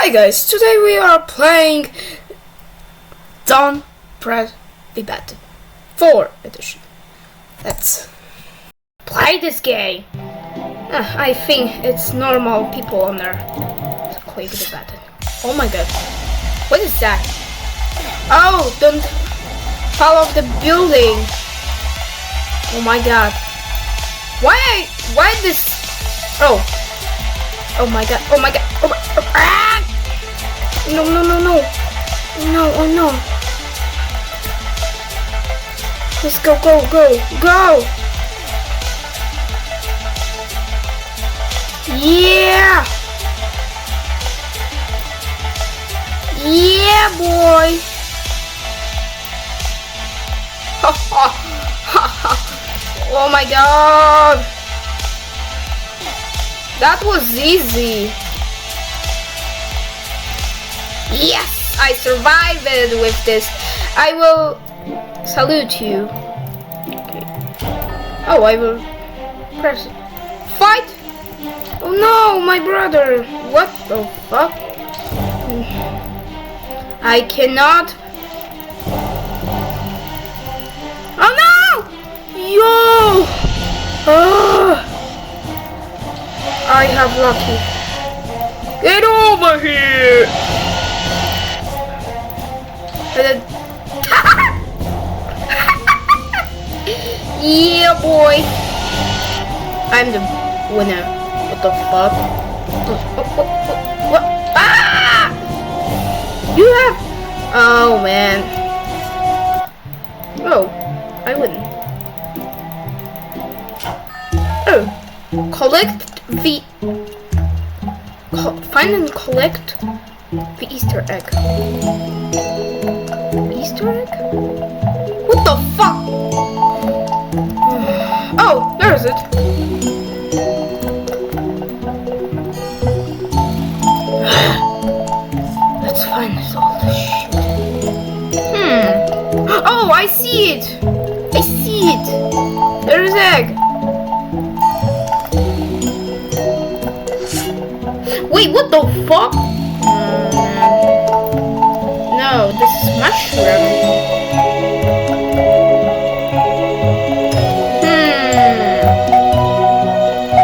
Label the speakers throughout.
Speaker 1: Hi guys, today we are playing Don't Press the Button 4 edition. Let's play this game. I think it's normal people on there to click the button. Oh my god, what is that? Oh, don't fall off the building. Oh my god. Why this? Oh my god, oh my god, ah! No, oh no. Let's go. Yeah, boy. Oh my god. That was easy. Yes, I survived it with this. I will salute you. Okay. Oh, I will press fight. Oh no, my brother. What the fuck? I cannot. Oh no! Yo! Oh. I have lucky. Get over here! Yeah, boy. I'm the winner. What the fuck? What? Ah! You have. Oh man. Oh, I win. Oh, collect the. Find and collect the Easter egg. Easter egg? What the fuck? Oh, there's it. Let's find all the shit. Oh, I see it. There's egg. Wait, what the fuck? No, this is mushroom.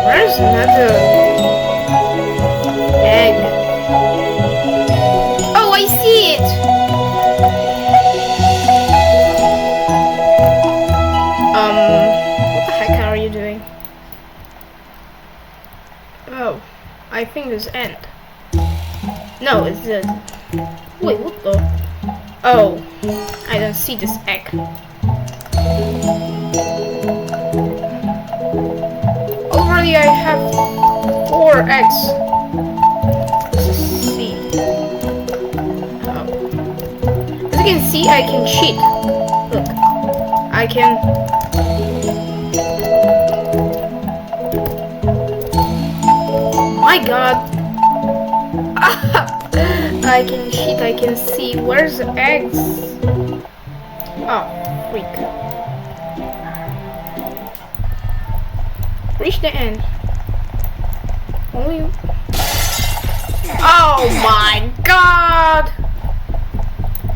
Speaker 1: Where's another egg? Oh, I see it. What the heck are you doing? Oh, I think it's end. No, it's this. Wait, what the? Oh, I don't see this egg. Already I have 4 eggs. Let's see. Oh. As you can see, I can cheat. Look, I can. My god. I can cheat, I can see. Where's the eggs? Oh, freak. Reach the end. Only. Oh my god!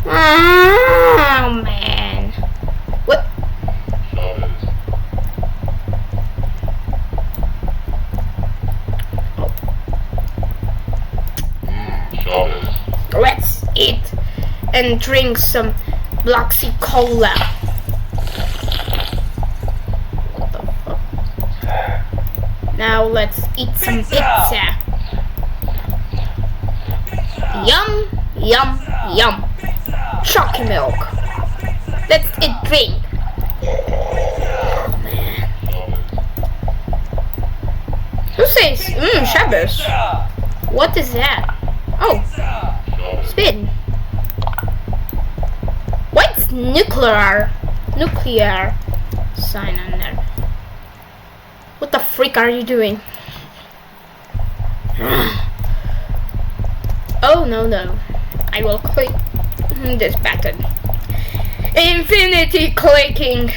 Speaker 1: Oh man. What? Let's eat and drink some Black Sea Cola. What the fuck? Now let's eat some pizza. Yum. Chocolate milk. Let's eat drink. Oh man. Who says Shabbos? What is that? Oh. Spin. What's nuclear sign on there? What the freak are you doing? Oh no. I will click this button. Infinity clicking.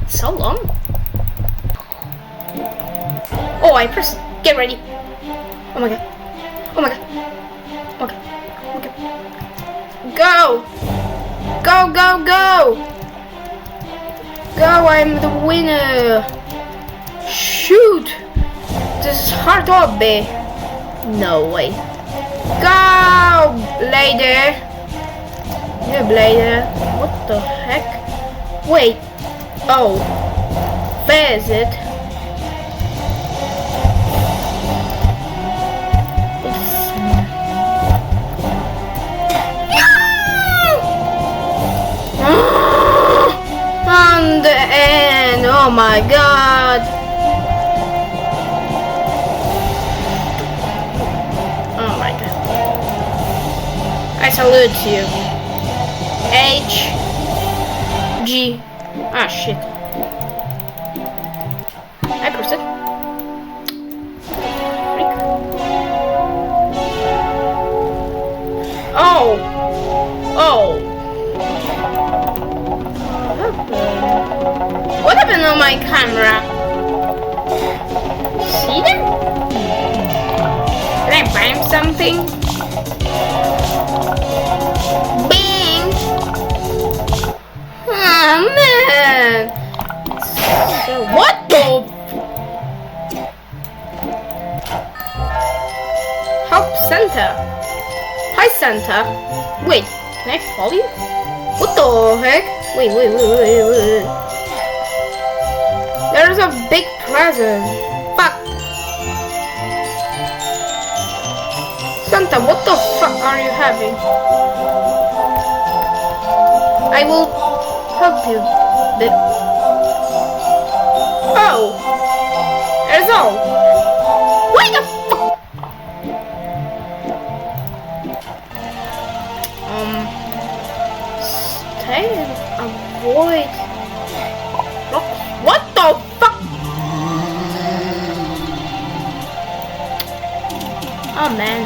Speaker 1: It's so long. Oh, I pressed. Get ready. Oh my god. Oh my god. Okay. Okay. Go! Go, go, go! Go, I'm the winner! Shoot! This is hard obby. No way. Go, Blader! Yeah, Blader. What the heck? Wait. Oh. Where is it? On the end. Oh my god. Oh my god. I salute you. H G. Ah shit. I pressed it. Freak. Oh. Oh. What happened on my camera? See them? Did I bang something? Bang! Oh man! So what the? Help Santa. Hi Santa. Wait, can I follow you? What the heck? Wait. There's a big present. Fuck. Santa, what the fuck are you having? I will help you. Oh. There's all. Wait the fuck. Stay and avoid. What the fuck? Oh man.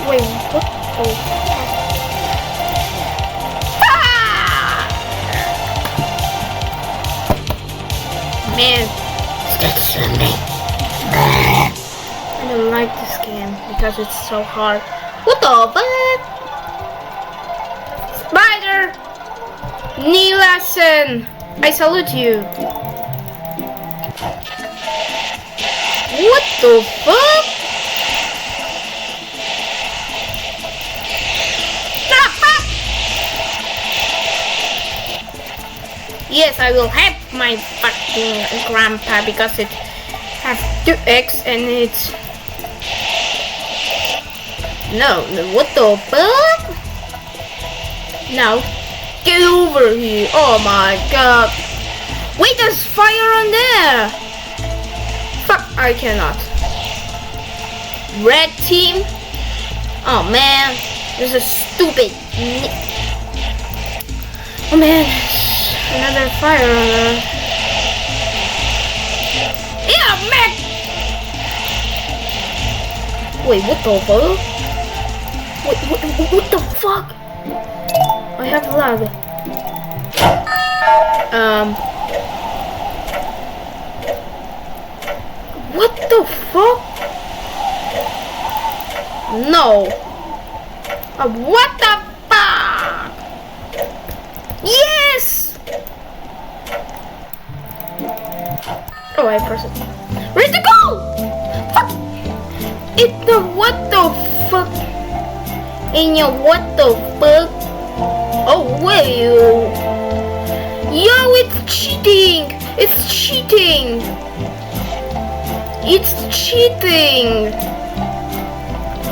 Speaker 1: Wait, what the fuck? Ah! Man, stop swimming. I don't like this game because it's so hard. What the fuck? Spider! Knee lesson! I salute you. What the fuck? Yes, I will help my fucking grandpa because it has 2 eggs and it's... No, what the fuck? No. Get over here! Oh my god! Wait, there's fire on there! Fuck, I cannot. Red team? Oh man, this is stupid. Oh man, another fire on there. Yeah, man! Wait, what the fuck? Wait, what the fuck? I have lag. What the fuck? No. What the fuck? Yes! Oh, I pressed it. Where's the goal? Fuck! What the fuck? What the fuck? Oh, wait. Yo, it's cheating! It's cheating! It's cheating!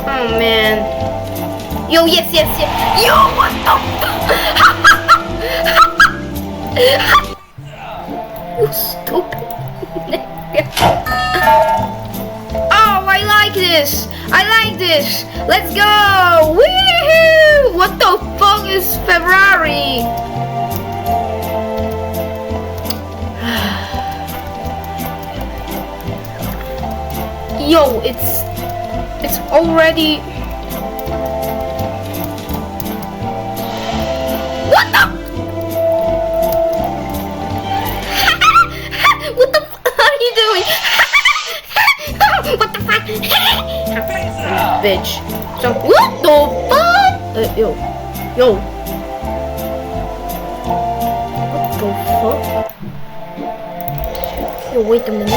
Speaker 1: Oh, man. Yo, yes. Yo, what the You stupid. Oh, I like this! Let's go! Woohoo! What the fuck is Ferrari? Yo, it's already... What the? What the fuck are you bitch. So, what the fuck? Yo. What the fuck? Yo, wait a minute.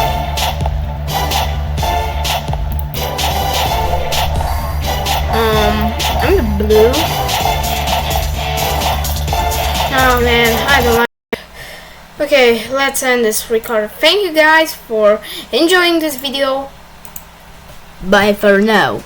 Speaker 1: I'm the blue. Oh man, I don't like. Okay, let's end this record. Thank you guys for enjoying this video. Bye for now.